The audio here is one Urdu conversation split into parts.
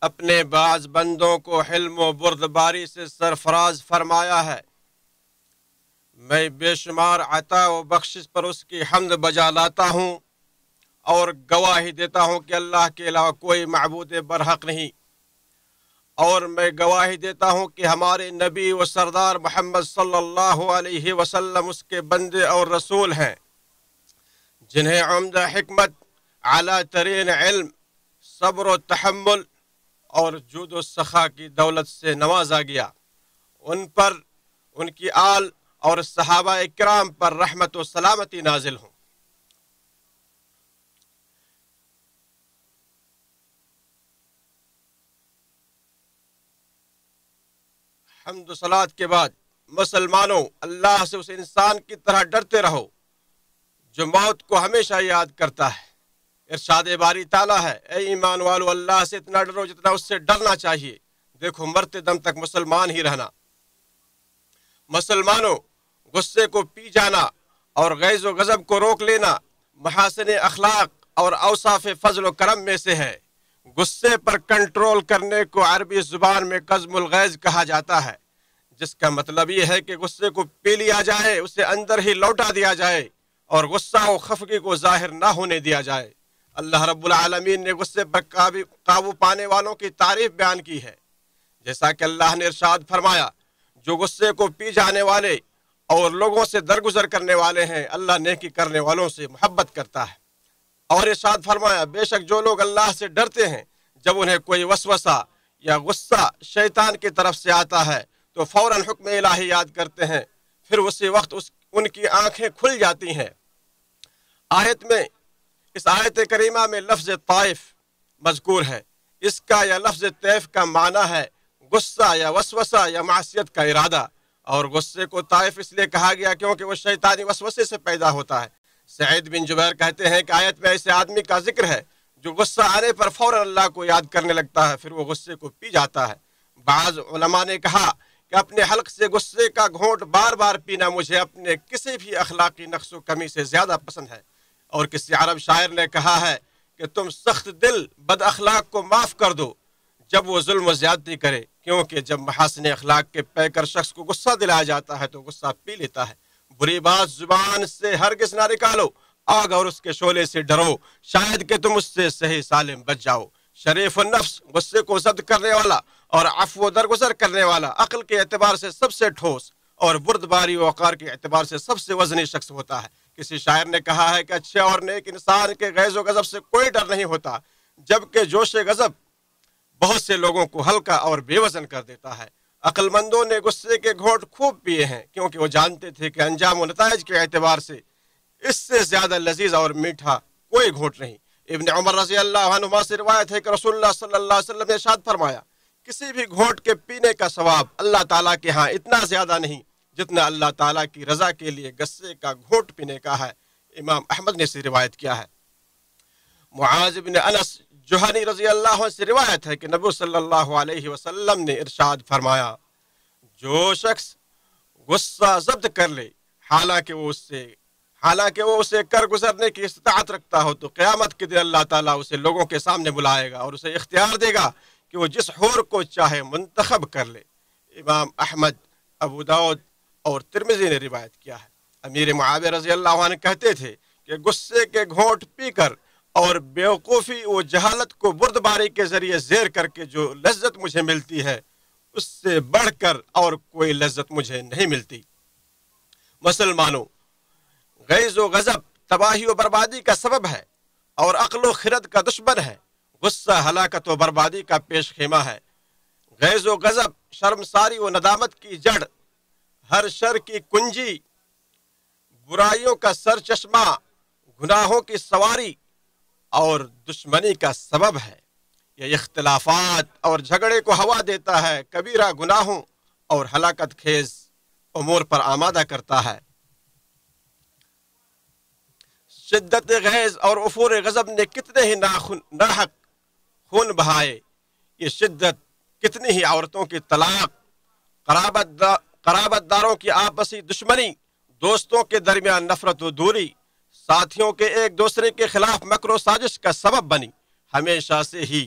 اپنے بعض بندوں کو حلم و بردباری سے سرفراز فرمایا ہے۔ میں بے شمار عطا و بخشش پر اس کی حمد بجا لاتا ہوں اور گواہی دیتا ہوں کہ اللہ کے علاوہ کوئی معبود برحق نہیں، اور میں گواہی دیتا ہوں کہ ہمارے نبی و سردار محمد صلی اللہ علیہ وسلم اس کے بندے اور رسول ہیں، جنہیں عمدہ حکمت، اعلیٰ ترین علم، صبر و تحمل اور جود و سخا کی دولت سے نوازا گیا۔ ان پر، ان کی آل اور صحابہ کرام پر رحمت و سلامتی نازل ہوں۔ حمد و صلات کے بعد مسلمانوں، اللہ سے اس انسان کی طرح ڈرتے رہو جو موت کو ہمیشہ یاد کرتا ہے۔ ارشاد باری تعالیٰ ہے، اے ایمان والو، اللہ سے اتنا ڈرو جتنا اس سے ڈرنا چاہیے۔ دیکھو، مرتے دم تک مسلمان ہی رہنا۔ مسلمانوں، غصے کو پی جانا اور غیظ و غضب کو روک لینا محاسن اخلاق اور اوصاف فضل و کرم میں سے ہے۔ غصے پر کنٹرول کرنے کو عربی زبان میں قزم الغیظ کہا جاتا ہے، جس کا مطلب یہ ہے کہ غصے کو پی لیا جائے، اسے اندر ہی لوٹا دیا جائے اور غصہ و خفگی کو ظاہر نہ ہونے دیا جائے۔ اللہ رب العالمین نے غصے پر قابو پانے والوں کی تعریف بیان کی ہے، جیسا کہ اللہ نے ارشاد فرمایا، جو غصے کو پی جانے والے اور لوگوں سے درگزر کرنے والے ہیں، اللہ نیکی کرنے والوں سے محبت کرتا ہے۔ اور ارشاد فرمایا، بے شک جو لوگ اللہ سے ڈرتے ہیں، جب انہیں کوئی وسوسہ یا غصہ شیطان کی طرف سے آتا ہے تو فوراً حکم الہی یاد کرتے ہیں، پھر اسی وقت ان کی آنکھیں کھل جاتی ہیں۔ اس آیت کریمہ میں لفظ طائف مذکور ہے۔ اس کا یا لفظ طیف کا معنی ہے غصہ یا وسوسہ یا معصیت کا ارادہ، اور غصے کو طائف اس لیے کہا گیا کیونکہ وہ شیطانی وسوسے سے پیدا ہوتا ہے۔ سعید بن جبیر کہتے ہیں کہ آیت میں ایسے آدمی کا ذکر ہے جو غصہ آنے پر فوراً اللہ کو یاد کرنے لگتا ہے، پھر وہ غصے کو پی جاتا ہے۔ بعض علماء نے کہا کہ اپنے حلق سے غصے کا گھونٹ بار بار پینا مجھے اپنے کسی بھی اخلاقی نقص و کمی سے زیادہ پسند ہے۔ اور کسی عرب شاعر نے کہا ہے کہ تم سخت دل بد اخلاق کو معاف کر دو جب وہ ظلم و زیادتی کرے، کیونکہ جب محاسن اخلاق کے پے کر شخص کو غصہ دلایا جاتا ہے تو غصہ پی لیتا ہے۔ بری بات زبان سے ہرگز نہ نکالو، آگ اور اس کے شعلے سے ڈرو، شاید کہ تم اس سے صحیح سالم بچ جاؤ۔ شریف النفس، غصے کو ضبط کرنے والا اور عفو و درگزر کرنے والا، عقل کے اعتبار سے سب سے ٹھوس اور بردباری و وقار کے اعتبار سے سب سے وزنی شخص ہوتا ہے۔ کسی شاعر نے کہا ہے کہ اچھے اور نیک انسان کے غیظ و غضب سے کوئی ڈر نہیں ہوتا، جبکہ جوش غضب بہت سے لوگوں کو ہلکا اور بے وزن کر دیتا ہے۔ عقل مندوں نے غصے کے گھونٹ خوب پیے ہیں، کیونکہ وہ جانتے تھے کہ انجام و نتائج کے اعتبار سے اس سے زیادہ لذیذ اور میٹھا کوئی گھونٹ نہیں۔ ابن عمر رضی اللہ عنہما سے روایت ہے کہ رسول اللہ صلی اللہ علیہ وسلم نے ارشاد فرمایا، کسی بھی گھونٹ کے پینے کا ثواب اللہ تعالیٰ کے ہاں اتنا زیادہ نہیں جتنا اللہ تعالیٰ کی رضا کے لیے غصے کا گھونٹ پینے کا ہے۔ امام احمد نے اسے روایت کیا ہے۔ معاذ بن انس جوہنی رضی اللہ عنہ سے روایت ہے کہ نبی صلی اللہ علیہ وسلم نے ارشاد فرمایا، جو شخص غصہ ضبط کر لے حالانکہ وہ اسے کر گزرنے کی استطاعت رکھتا ہو، تو قیامت کے دن اللہ تعالیٰ اسے لوگوں کے سامنے بلائے گا اور اسے اختیار دے گا کہ وہ جس حور کو چاہے منتخب کر لے۔ امام احمد، ابو داؤد اور ترمذی نے روایت کیا ہے۔ امیر معاویہ رضی اللہ عنہ کہتے تھے کہ غصے کے گھونٹ پی کر اور بیوقوفی و جہالت کو بردباری کے ذریعے زیر کر کے جو لذت مجھے ملتی ہے، اس سے بڑھ کر اور کوئی لذت مجھے نہیں ملتی۔ مسلمانوں، غیظ و غضب تباہی و بربادی کا سبب ہے اور عقل و خرد کا دشمن ہے۔ غصہ ہلاکت و بربادی کا پیش خیمہ ہے۔ غیظ و غضب شرمساری و ندامت کی جڑ، ہر شر کی کنجی، برائیوں کا سر چشمہ، گناہوں کی سواری اور دشمنی کا سبب ہے۔ یہ اختلافات اور جھگڑے کو ہوا دیتا ہے، کبیرہ گناہوں اور ہلاکت خیز امور پر آمادہ کرتا ہے۔ شدت غیظ اور عفور غضب نے کتنے ہی ناحق خون بہائے۔ یہ شدت کتنی ہی عورتوں کی طلاق، قرابت داروں کی آپسی دشمنی، دوستوں کے درمیان نفرت و دوری، ساتھیوں کے ایک دوسرے کے خلاف مکر و سازش کا سبب بنی۔ ہمیشہ سے ہی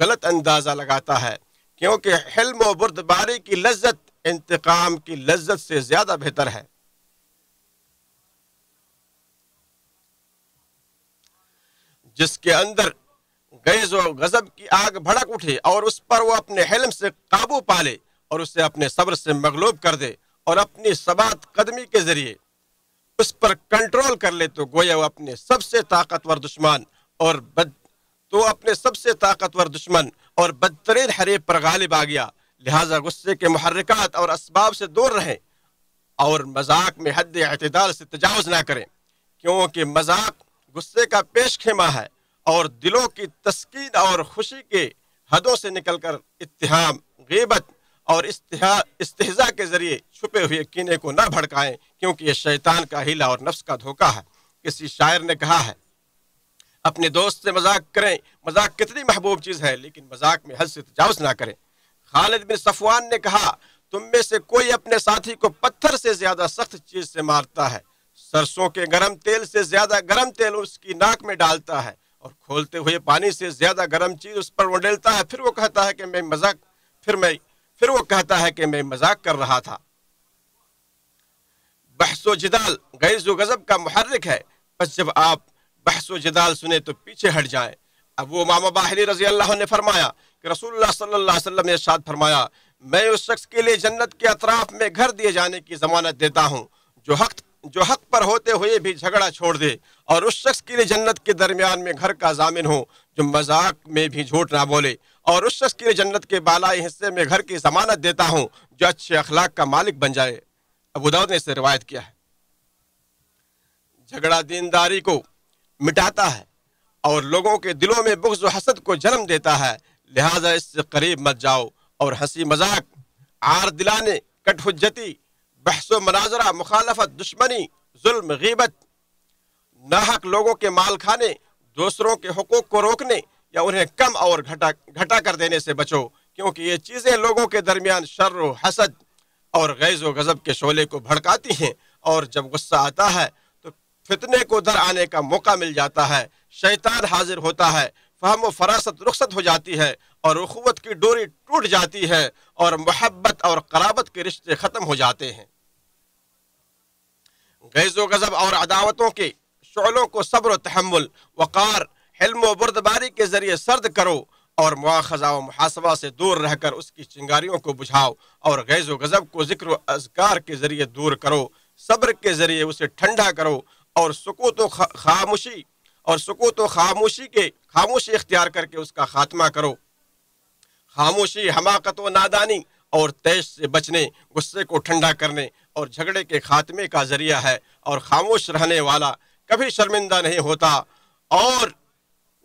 غلط اندازہ لگاتا ہے، کیونکہ حلم و بردباری کی لذت انتقام کی لذت سے زیادہ بہتر ہے۔ جس کے اندر غیظ و غضب کی آگ بھڑک اٹھے اور اس پر وہ اپنے حلم سے قابو پالے اور اسے اپنے صبر سے مغلوب کر دے اور اپنی ثبات قدمی کے ذریعے اس پر کنٹرول کر لے، تو گویا وہ اپنے سب سے طاقتور دشمن اور بدترین حریف پر غالب آ گیا۔ لہٰذا غصے کے محرکات اور اسباب سے دور رہیں اور مذاق میں حد اعتدال سے تجاوز نہ کریں، کیونکہ مذاق غصے کا پیش خیمہ ہے اور دلوں کی تسکین اور خوشی کے حدوں سے نکل کر اتہام، غیبت اور استہزاء کے ذریعے چھپے ہوئے کینے کو نہ بھڑکائیں، کیونکہ یہ شیطان کا ہیلا اور نفس کا دھوکہ ہے۔ کسی شاعر نے کہا ہے، اپنے دوست سے مذاق کریں، مذاق کتنی محبوب چیز ہے، لیکن مذاق میں حد سے تجاوز نہ کریں۔ خالد بن صفوان نے کہا، تم میں سے کوئی اپنے ساتھی کو پتھر سے زیادہ سخت چیز سے مارتا ہے، سرسوں کے گرم تیل سے زیادہ گرم تیل اس کی ناک میں ڈالتا ہے اور کھولتے ہوئے پانی سے زیادہ گرم چیز اس پر ونڈیلتا ہے، پھر وہ کہتا ہے کہ میں مذاق کر رہا تھا۔ بحث و جدال غیظ و غضب کا محرک ہے، بس جب آپ بحث و جدال سنیں تو پیچھے ہٹ جائیں۔ ابو امامہ باہلی رضی اللہ عنہ نے فرمایا کہ رسول اللہ صلی اللہ علیہ وسلم نے ارشاد فرمایا، میں اس شخص کے لیے جنت کے اطراف میں گھر دیے جانے کی ضمانت دیتا ہوں جو حق پر ہوتے ہوئے بھی جھگڑا چھوڑ دے، اور اس شخص کے لیے جنت کے درمیان میں گھر کا ضامن ہو جو مذاق میں بھی جھوٹ نہ بولے، اور اس شخص کے لیے جنت کے بالائی حصے میں گھر کی ضمانت دیتا ہوں جو اچھے اخلاق کا مالک بن جائے۔ ابو داؤد نے اسے روایت کیا ہے۔ جھگڑا دینداری کو مٹاتا ہے اور لوگوں کے دلوں میں بغض و حسد کو جنم دیتا ہے، لہٰذا اس سے قریب مت جاؤ، اور ہنسی مذاق، عار دلانے، کٹ حجتی، بحث و مناظرہ، مخالفت، دشمنی، ظلم، غیبت، ناحق لوگوں کے مال کھانے، دوسروں کے حقوق کو روکنے یا انہیں کم اور گھٹا کر دینے سے بچو، کیونکہ یہ چیزیں لوگوں کے درمیان شر و حسد اور غیظ و غضب کے شعلے کو بھڑکاتی ہیں، اور جب غصہ آتا ہے تو فتنے کو در آنے کا موقع مل جاتا ہے، شیطان حاضر ہوتا ہے، فہم و فراست رخصت ہو جاتی ہے اور اخوت کی ڈوری ٹوٹ جاتی ہے اور محبت اور قرابت کے رشتے ختم ہو جاتے ہیں۔ غیظ و غضب اور عداوتوں کے شعلوں کو صبر و تحمل، وقار، حلم و بردباری کے ذریعے سرد کرو اور مواخذہ و محاسبہ سے دور رہ کر اس کی چنگاریوں کو بجھاؤ، اور غیظ و غضب کو ذکر و اذکار کے ذریعے دور کرو، صبر کے ذریعے اسے ٹھنڈا کرو، اور سکوت و خاموشی اختیار کر کے اس کا خاتمہ کرو۔ خاموشی حماقت و نادانی اور تیش سے بچنے، غصے کو ٹھنڈا کرنے اور جھگڑے کے خاتمے کا ذریعہ ہے، اور خاموش رہنے والا کبھی شرمندہ نہیں ہوتا، اور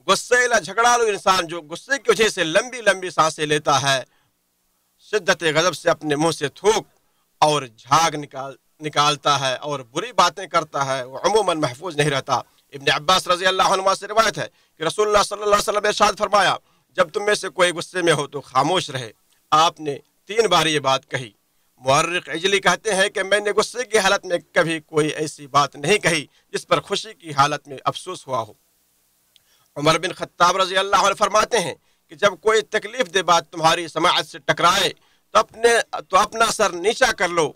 غصیلا جھگڑالو انسان جو غصے کی وجہ سے لمبی لمبی سانسیں لیتا ہے، شدت غضب سے اپنے منہ سے تھوک اور جھاگ نکالتا ہے اور بری باتیں کرتا ہے، وہ عموماً محفوظ نہیں رہتا۔ ابن عباس رضی اللہ عنہ سے روایت ہے کہ رسول اللہ صلی اللہ علیہ وسلم نے ارشاد فرمایا، جب تم میں سے کوئی غصے میں ہو تو خاموش رہے۔ آپ نے 3 بار یہ بات کہی۔ مورخ عجلی کہتے ہیں کہ میں نے غصے کی حالت میں کبھی کوئی ایسی بات نہیں کہی جس پر خوشی کی حالت میں افسوس ہوا ہو۔ عمر بن خطاب رضی اللہ عنہ فرماتے ہیں کہ جب کوئی تکلیف دہ بات تمہاری سماعت سے ٹکرائے تو اپنا سر نیچا کر لو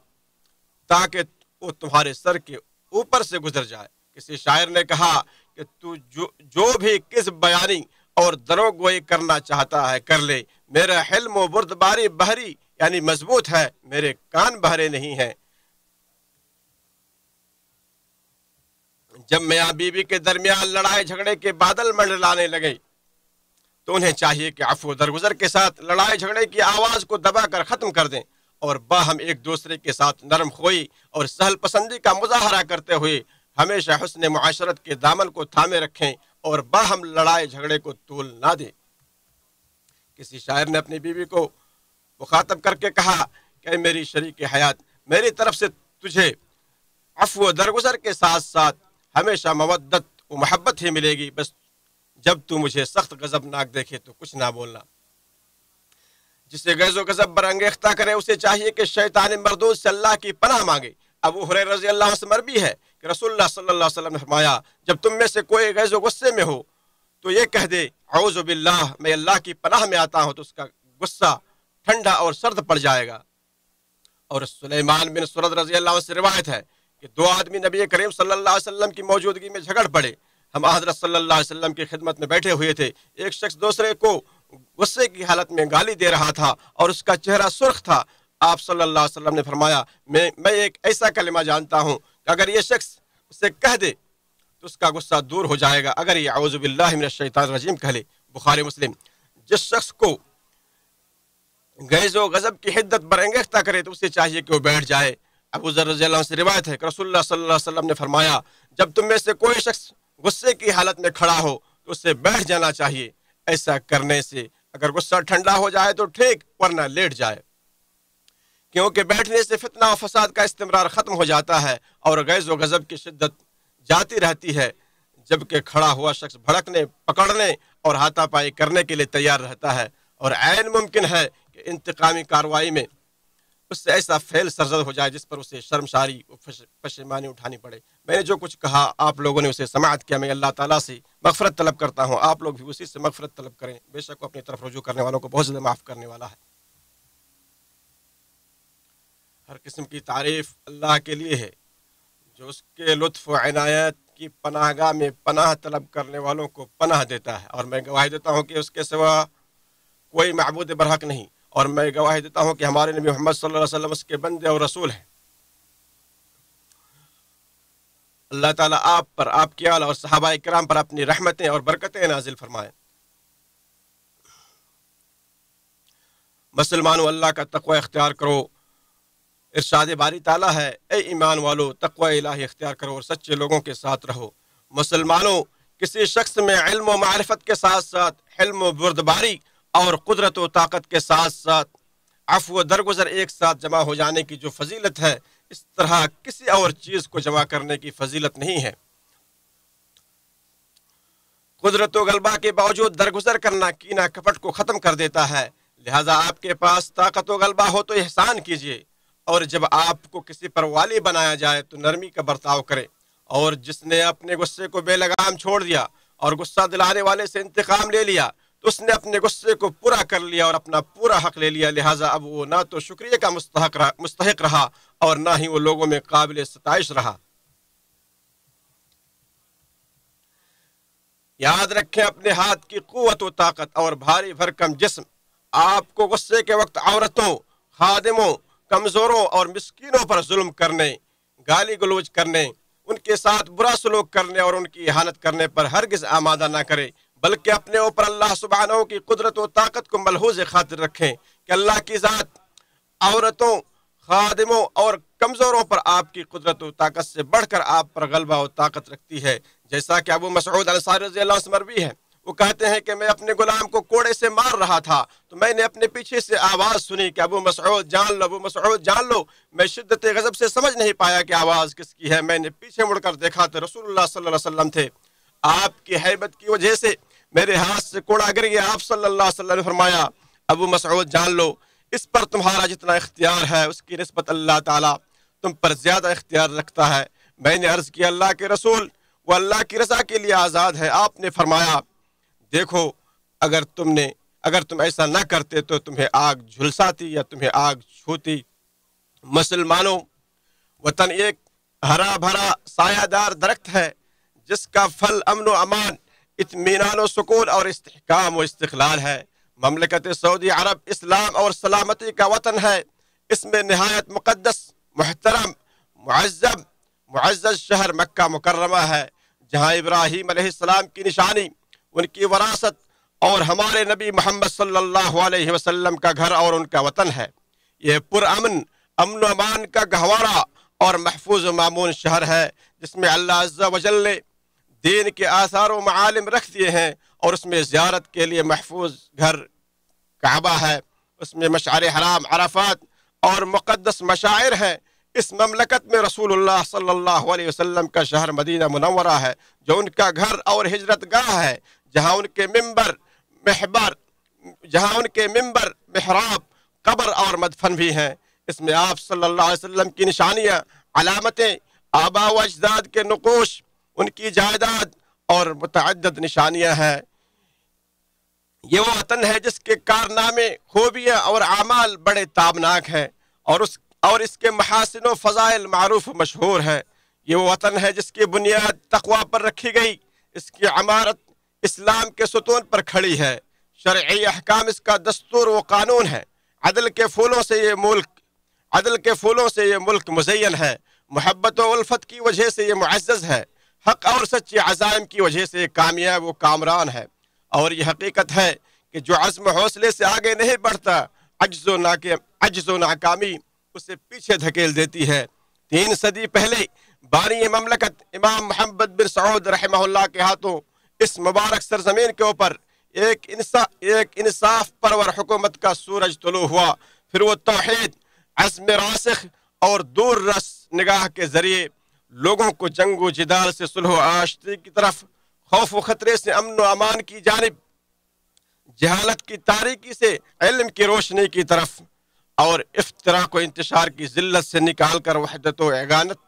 تاکہ وہ تمہارے سر کے اوپر سے گزر جائے۔ کسی شاعر نے کہا کہ تو جو بھی کذب بیانی اور دروغ گوئی کرنا چاہتا ہے کر لے، میرا حلم و بردباری بحری یعنی مضبوط ہے، میرے کان بہرے نہیں ہیں۔ جب میاں بیوی کے درمیان لڑائی جھگڑے کے بادل منڈلانے لگے تو انہیں چاہیے کہ عفو درگزر کے ساتھ لڑائی جھگڑے کی آواز کو دبا کر ختم کر دیں، اور باہم ایک دوسرے کے ساتھ نرم خوئی اور سہل پسندی کا مظاہرہ کرتے ہوئے ہمیشہ حسن معاشرت کے دامن کو تھامے رکھیں اور باہم لڑائی جھگڑے کو طول نہ دیں۔ کسی شاعر نے اپنی بیوی کو مخاطب کر کے کہا کہ میری شریک حیات، میری طرف سے تجھے عفو درگزر کے ساتھ ساتھ ہمیشہ مودت و محبت ہی ملے گی، بس جب تو مجھے سخت غضبناک دیکھے تو کچھ نہ بولنا۔ جسے غیظ و غضب برانگیختہ کرے اسے چاہیے کہ شیطان مردود سے اللہ کی پناہ مانگے۔ ابو ہریرہ رضی اللہ عنہ سے مروی ہے کہ رسول اللہ صلی اللہ علیہ وسلم نے فرمایا، جب تم میں سے کوئی غیظ و غصے میں ہو تو یہ کہہ دے اعوذ باللہ میں اللہ کی پناہ میں آتا ہوں، تو اس کا غصہ ٹھنڈا اور سرد پڑ جائے گا۔ اور سلیمان بن سرد رضی اللہ عنہ سے روایت ہے کہ دو آدمی نبی کریم صلی اللہ علیہ وسلم کی موجودگی میں جھگڑ پڑے۔ ہم حضرت صلی اللہ علیہ وسلم کی خدمت میں بیٹھے ہوئے تھے، ایک شخص دوسرے کو غصے کی حالت میں گالی دے رہا تھا اور اس کا چہرہ سرخ تھا۔ آپ صلی اللہ علیہ وسلم نے فرمایا میں ایک ایسا کلمہ جانتا ہوں کہ اگر یہ شخص اسے کہہ دے تو اس کا غصہ دور ہو جائے گا، اگر یہ اعوذ باللہ من الشیطان الرجیم کہہ لے۔ بخاری مسلم۔ جس شخص کو غیظ و غضب کی حدت برانگیختہ کرے تو اسے چاہیے کہ وہ بیٹھ جائے۔ ابو ذر رضی اللہ عنہ سے روایت ہے کہ رسول اللہ صلی اللہ علیہ وسلم نے فرمایا جب تم میں سے کوئی شخص غصے کی حالت میں کھڑا ہو تو اسے بیٹھ جانا چاہیے، ایسا کرنے سے اگر غصہ ٹھنڈا ہو جائے تو ٹھیک، ورنہ لیٹ جائے، کیونکہ بیٹھنے سے فتنہ و فساد کا استمرار ختم ہو جاتا ہے اور غیظ و غضب کی شدت جاتی رہتی ہے، جبکہ کھڑا ہوا شخص بھڑکنے، پکڑنے اور ہاتھا پائی کرنے کے لیے تیار رہتا ہے، اور عین ممکن ہے کہ انتقامی کارروائی میں اس سے ایسا فعل سرزد ہو جائے جس پر اسے شرمساری و پشیمانی اٹھانی پڑے۔ میں نے جو کچھ کہا آپ لوگوں نے اسے سماعت کیا، میں اللہ تعالیٰ سے مغفرت طلب کرتا ہوں، آپ لوگ بھی اسی سے مغفرت طلب کریں، بے شک وہ اپنی طرف رجوع کرنے والوں کو بہت زیادہ معاف کرنے والا ہے۔ ہر قسم کی تعریف اللہ کے لیے ہے جو اس کے لطف و عنایت کی پناہ گاہ میں پناہ طلب کرنے والوں کو پناہ دیتا ہے، اور میں گواہی دیتا ہوں کہ اس کے سوا کوئی معبود برحق نہیں، اور میں گواہی دیتا ہوں کہ ہمارے نبی محمد صلی اللہ علیہ وسلم اس کے بندے اور رسول ہیں۔ اللہ تعالیٰ آپ پر، آپ کی آل اور صحابہ کرام پر اپنی رحمتیں اور برکتیں نازل فرمائیں۔ مسلمانوں اللہ کا تقوی اختیار کرو، ارشاد باری تعالیٰ ہے اے ایمان والو تقوی الہی اختیار کرو اور سچے لوگوں کے ساتھ رہو۔ مسلمانوں کسی شخص میں علم و معرفت کے ساتھ ساتھ حلم و بردباری اور قدرت و طاقت کے ساتھ ساتھ عفو و درگزر ایک ساتھ جمع ہو جانے کی جو فضیلت ہے، اس طرح کسی اور چیز کو جمع کرنے کی فضیلت نہیں ہے۔ قدرت و غلبہ کے باوجود درگزر کرنا کینہ کپٹ کو ختم کر دیتا ہے، لہذا آپ کے پاس طاقت و غلبہ ہو تو احسان کیجیے، اور جب آپ کو کسی پر والی بنایا جائے تو نرمی کا برتاؤ کرے، اور جس نے اپنے غصے کو بے لگام چھوڑ دیا اور غصہ دلانے والے سے انتقام لے لیا تو اس نے اپنے غصے کو پورا کر لیا اور اپنا پورا حق لے لیا، لہٰذا اب وہ نہ تو شکریہ کا مستحق رہا اور نہ ہی وہ لوگوں میں قابل ستائش رہا۔ یاد رکھیں اپنے ہاتھ کی قوت و طاقت اور بھاری بھرکم جسم آپ کو غصے کے وقت عورتوں، خادموں، کمزوروں اور مسکینوں پر ظلم کرنے، گالی گلوچ کرنے، ان کے ساتھ برا سلوک کرنے اور ان کی اہانت کرنے پر ہرگز آمادہ نہ کرے، بلکہ اپنے اوپر اللہ سبحانہ کی قدرت و طاقت کو ملحوظ خاطر رکھیں کہ اللہ کی ذات عورتوں، خادموں اور کمزوروں پر آپ کی قدرت و طاقت سے بڑھ کر آپ پر غلبہ و طاقت رکھتی ہے، جیسا کہ ابو مسعود انصاری رضی اللہ عنہ سے مروی ہے۔ وہ کہتے ہیں کہ میں اپنے غلام کو کوڑے سے مار رہا تھا تو میں نے اپنے پیچھے سے آواز سنی کہ ابو مسعود جان لو، ابو مسعود جان لو۔ میں شدت غضب سے سمجھ نہیں پایا کہ آواز کس کی ہے، میں نے پیچھے مڑ کر دیکھا تو رسول اللہ صلی اللہ علیہ وسلم تھے۔ آپ کی ہیبت کی وجہ سے میرے ہاتھ سے کوڑا گر گیا۔ آپ صلی اللہ علیہ وسلم نے فرمایا ابو مسعود جان لو، اس پر تمہارا جتنا اختیار ہے اس کی نسبت اللہ تعالیٰ تم پر زیادہ اختیار رکھتا ہے۔ میں نے عرض کیا اللہ کے رسول، وہ اللہ کی رضا کے لیے آزاد ہے۔ آپ نے فرمایا دیکھو اگر تم ایسا نہ کرتے تو تمہیں آگ جھلساتی یا تمہیں آگ چھوتی۔ مسلمانوں وطن ایک ہرا بھرا سایہ دار درخت ہے جس کا پھل امن و امان، اطمینان و سکون اور استحکام و استقلال ہے۔ مملکت سعودی عرب اسلام اور سلامتی کا وطن ہے۔ اس میں نہایت مقدس، محترم، معزز شہر مکہ مکرمہ ہے، جہاں ابراہیم علیہ السلام کی نشانی، ان کی وراثت اور ہمارے نبی محمد صلی اللہ علیہ وسلم کا گھر اور ان کا وطن ہے۔ یہ امن و امان کا گہوارہ اور محفوظ و مامون شہر ہے جس میں اللہ عز و جل نے دین کے آثار و معالم رکھ دیے ہیں، اور اس میں زیارت کے لیے محفوظ گھر کعبہ ہے، اس میں مشعر حرام، عرفات اور مقدس مشاعر ہیں۔ اس مملکت میں رسول اللہ صلی اللہ علیہ وسلم کا شہر مدینہ منورہ ہے جو ان کا گھر اور ہجرت گاہ ہے، جہاں ان کے ممبر، محراب، قبر اور مدفن بھی ہیں۔ اس میں آپ صلی اللہ علیہ وسلم کی نشانیاں، علامتیں، آباء و اجداد کے نقوش، ان کی جائیداد اور متعدد نشانیاں ہیں۔ یہ وہ وطن ہے جس کے کارنامے، خوبیاں اور اعمال بڑے تابناک ہیں، اور اس کے محاسن و فضائل معروف و مشہور ہیں۔ یہ وہ وطن ہے جس کی بنیاد تقوی پر رکھی گئی، اس کی عمارت اسلام کے ستون پر کھڑی ہے، شرعی احکام اس کا دستور و قانون ہے، عدل کے پھولوں سے یہ ملک مزین ہے، محبت و الفت کی وجہ سے یہ معزز ہے، حق اور سچے عزائم کی وجہ سے یہ کامیاب و کامران ہے۔ اور یہ حقیقت ہے کہ جو عزم و حوصلے سے آگے نہیں بڑھتا، عجز و ناکامی اسے پیچھے دھکیل دیتی ہے۔ 3 صدی پہلے بانی مملکت امام محمد بن سعود رحمہ اللہ کے ہاتھوں اس مبارک سرزمین کے اوپر ایک انصاف پرور حکومت کا سورج طلوع ہوا۔ پھر وہ توحید، عزم راسخ اور دور رس نگاہ کے ذریعے لوگوں کو جنگ و جدال سے صلح و آشتی کی طرف، خوف و خطرے سے امن و امان کی جانب، جہالت کی تاریکی سے علم کی روشنی کی طرف، اور افتراق و انتشار کی ذلت سے نکال کر وحدت و یگانت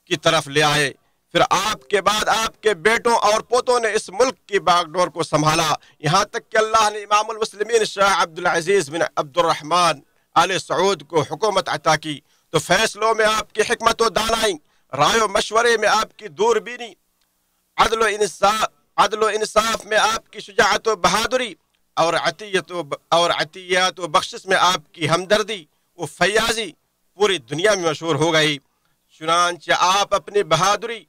کی طرف لے آئے۔ پھر آپ کے بعد آپ کے بیٹوں اور پوتوں نے اس ملک کی باغ ڈور کو سنبھالا، یہاں تک کہ اللہ نے امام المسلمین شاہ عبدالعزیز بن عبد الرحمن آل سعود کو حکومت عطا کی، تو فیصلوں میں آپ کی حکمت و دانائی، رائے و مشورے میں آپ کی دوربینی، عدل و انصاف میں آپ کی شجاعت و بہادری، اور عطیات و بخشش میں آپ کی ہمدردی و فیاضی پوری دنیا میں مشہور ہو گئی۔ چنانچہ آپ اپنی بہادری،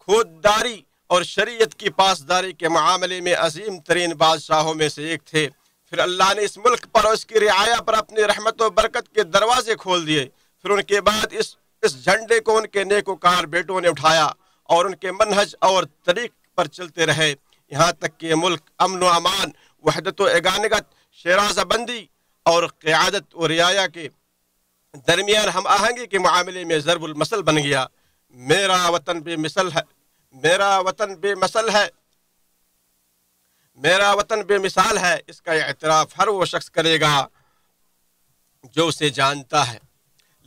خودداری اور شریعت کی پاسداری کے معاملے میں عظیم ترین بادشاہوں میں سے ایک تھے۔ پھر اللہ نے اس ملک پر اور اس کی رعایا پر اپنی رحمت و برکت کے دروازے کھول دیے۔ پھر ان کے بعد اس جھنڈے کو ان کے نیکوکار بیٹوں نے اٹھایا اور ان کے منہج اور طریق پر چلتے رہے، یہاں تک کہ یہ ملک امن و امان، وحدت و یگانگت، شیرازہ بندی اور قیادت و رعایا کے درمیان ہم آہنگی کے معاملے میں ضرب المثل بن گیا۔ میرا وطن بے مثل ہے، میرا وطن بے مثل ہے، میرا وطن بے مثال ہے، اس کا اعتراف ہر وہ شخص کرے گا جو اسے جانتا ہے۔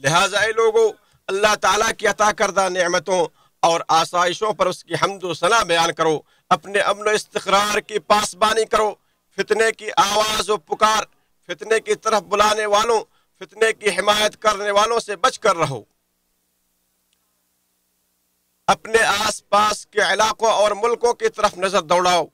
لہٰذا اے لوگو، اللہ تعالیٰ کی عطا کردہ نعمتوں اور آسائشوں پر اس کی حمد و ثنا بیان کرو، اپنے امن و استقرار کی پاسبانی کرو، فتنے کی آواز و پکار، فتنے کی طرف بلانے والوں، فتنے کی حمایت کرنے والوں سے بچ کر رہو۔ اپنے آس پاس کے علاقوں اور ملکوں کی طرف نظر دوڑاؤ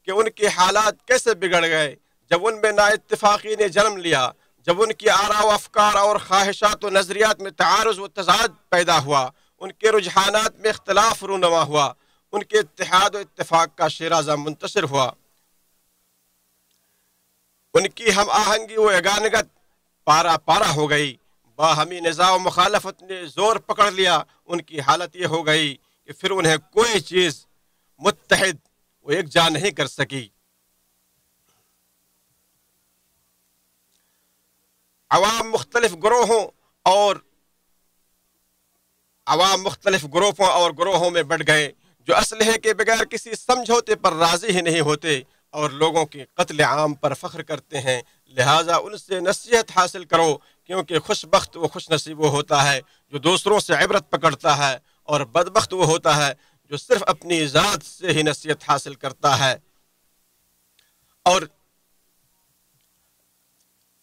کہ ان کے حالات کیسے بگڑ گئے جب ان میں نا اتفاقی نے جنم لیا، جب ان کی آراء و افکار اور خواہشات و نظریات میں تعارض و تضاد پیدا ہوا، ان کے رجحانات میں اختلاف رونما ہوا، ان کے اتحاد و اتفاق کا شیرازہ منتشر ہوا، ان کی ہم آہنگی و یگانگت پارا پارا ہو گئی، باہمی نزاع و مخالفت نے زور پکڑ لیا، ان کی حالت یہ ہو گئی کہ پھر انہیں کوئی چیز متحد و یکجا نہیں کر سکی۔ عوام مختلف گروہوں اور گروہوں میں بٹ گئے جو اسلحے کے بغیر کسی سمجھوتے پر راضی ہی نہیں ہوتے اور لوگوں کے قتل عام پر فخر کرتے ہیں۔ لہٰذا ان سے نصیحت حاصل کرو، کیونکہ خوش بخت و خوش نصیب وہ ہوتا ہے جو دوسروں سے عبرت پکڑتا ہے، اور بدبخت وہ ہوتا ہے جو صرف اپنی ذات سے ہی نصیحت حاصل کرتا ہے۔ اور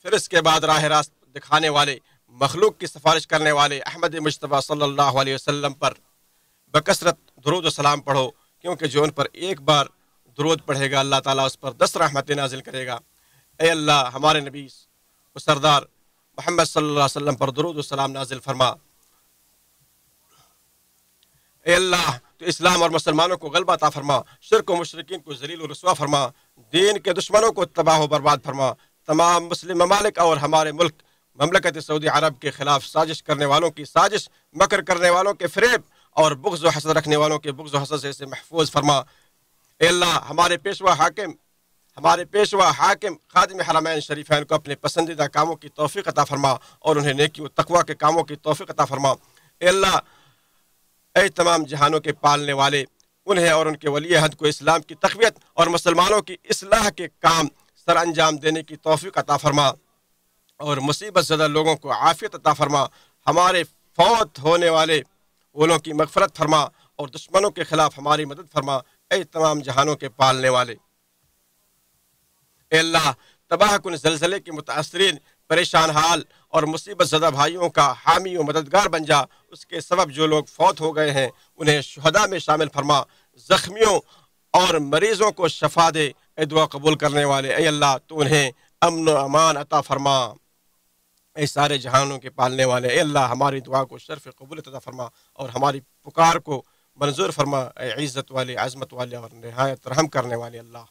پھر اس کے بعد راہ راست دکھانے والے، مخلوق کی سفارش کرنے والے احمد مجتبیٰ صلی اللہ علیہ وسلم پر بکثرت درود و سلام پڑھو، کیونکہ جو ان پر ایک بار درود پڑھے گا اللہ تعالیٰ اس پر 10 رحمتیں نازل کرے گا۔ اے اللہ، ہمارے نبی و سردار محمد صلی اللہ علیہ وسلم پر درود و سلام نازل فرما۔ اے اللہ، تو اسلام اور مسلمانوں کو غلبہ عطا فرما، شرک و مشرکین کو ذلیل و رسوا فرما، دین کے دشمنوں کو تباہ و برباد فرما، تمام مسلم ممالک اور ہمارے ملک مملکت سعودی عرب کے خلاف سازش کرنے والوں کی سازش، مکر کرنے والوں کے فریب اور بغض و حسد رکھنے والوں کے بغض و حسد سے محفوظ فرما۔ اے اللہ، ہمارے پیشوا حاکم خادم حرمین شریفین کو اپنے پسندیدہ کاموں کی توفیق عطا فرما اور انہیں نیکی و تقوی کے کاموں کی توفیق عطا فرما۔ اے اللہ، اے تمام جہانوں کے پالنے والے، انہیں اور ان کے ولی عہد کو اسلام کی تقویت اور مسلمانوں کی اصلاح کے کام سر انجام دینے کی توفیق عطا فرما، اور مصیبت زدہ لوگوں کو عافیت عطا فرما۔ ہمارے فوت ہونے والے اولوں کی مغفرت فرما اور دشمنوں کے خلاف ہماری مدد فرما۔ اے تمام جہانوں کے پالنے والے، اے اللہ تباہ کن زلزلے کے متاثرین پریشان حال اور مصیبت زدہ بھائیوں کا حامی و مددگار بن جا، اس کے سبب جو لوگ فوت ہو گئے ہیں انہیں شہداء میں شامل فرما، زخمیوں اور مریضوں کو شفا دے، اے دعا قبول کرنے والے اے اللہ تو انہیں امن و امان عطا فرما، اے سارے جہانوں کے پالنے والے اے اللہ ہماری دعا کو شرف قبولیت عطا فرما اور ہماری پکار کو منظور فرما، اے عزت والے عظمت والے اور نہایت رحم کرنے والے اللہ۔